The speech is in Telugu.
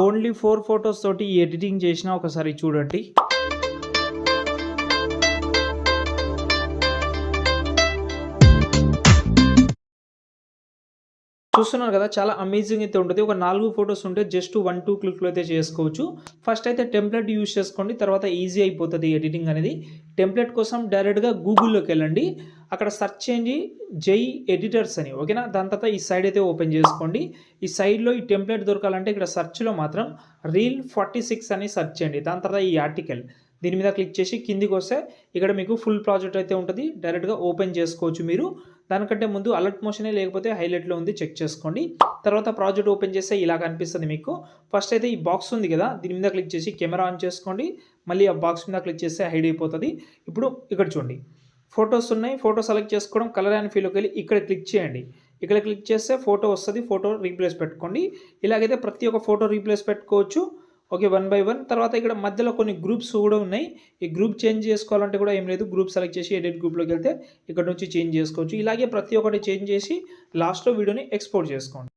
ఓన్లీ 4 ఫోటోస్ తోటి ఈ ఎడిటింగ్ చేసిన ఒకసారి చూడండి. చూస్తున్నారు కదా, చాలా అమేజింగ్ అయితే ఉంటుంది. ఒక 4 ఫోటోస్ ఉంటే జస్ట్ 1, 2 క్లిక్‌లో అయితే చేసుకోవచ్చు. ఫస్ట్ అయితే టెంప్లెట్ యూజ్ చేసుకోండి. తర్వాత ఈజీ అయిపోతుంది ఎడిటింగ్ అనేది. టెంప్లెట్ కోసం డైరెక్ట్‌గా గూగుల్‌లోకి వెళ్ళండి. అక్కడ సెర్చ్ చేయండి జై ఎడిటర్స్ అని, ఓకేనా. దాని తర్వాత ఈ సైడ్ అయితే ఓపెన్ చేసుకోండి. ఈ సైడ్‌లో ఈ టెంప్లెట్ దొరకాలంటే ఇక్కడ సెర్చ్‌లో మాత్రం రీల్ 46 అని సెర్చ్ చేయండి. దాని తర్వాత ఈ ఆర్టికల్ దీని మీద క్లిక్ చేసి కిందికి వస్తే ఇక్కడ మీకు ఫుల్ ప్రాజెక్ట్ అయితే ఉంటుంది. డైరెక్ట్‌గా ఓపెన్ చేసుకోవచ్చు మీరు. దానికంటే ముందు అలర్ట్ మోషనే లేకపోతే హైలైట్‌లో ఉంది, చెక్ చేసుకోండి. తర్వాత ప్రాజెక్ట్ ఓపెన్ చేస్తే ఇలా కనిపిస్తుంది మీకు. ఫస్ట్ అయితే ఈ బాక్స్ ఉంది కదా, దీని మీద క్లిక్ చేసి కెమెరా ఆన్ చేసుకోండి. మళ్ళీ ఆ బాక్స్ మీద క్లిక్ చేస్తే హైడ్ అయిపోతుంది. ఇప్పుడు ఇక్కడ చూడండి, ఫోటోస్ ఉన్నాయి. ఫోటో సెలెక్ట్ చేసుకోవడం, కలర్ అండ్ ఫీల్‌లోకి వెళ్ళి ఇక్కడ క్లిక్ చేయండి. ఇక్కడ క్లిక్ చేస్తే ఫోటో వస్తుంది. ఫోటో రీప్లేస్ పెట్టుకోండి. ఇలాగైతే ప్రతి ఒక్క ఫోటో రీప్లేస్ పెట్టుకోవచ్చు. Okay, 1 by 1. తర్వాత ఇక్కడ మధ్యలో కొన్ని గ్రూప్స్ కూడా ఉన్నాయి. ఈ గ్రూప్ చేంజ్ చేసుకోవాలంటే కూడా ఏం లేదు, గ్రూప్ సెలెక్ట్ చేసి ఎడిట్ గ్రూప్‌లోకి వెళ్తే ఇక్కడ నుంచి చేంజ్ చేసుకోవచ్చు. ఇలాగే ప్రతి ఒక్కటి చేంజ్ చేసి లాస్ట్‌లో వీడియోని ఎక్స్‌పోర్ట్ చేసుకోండి.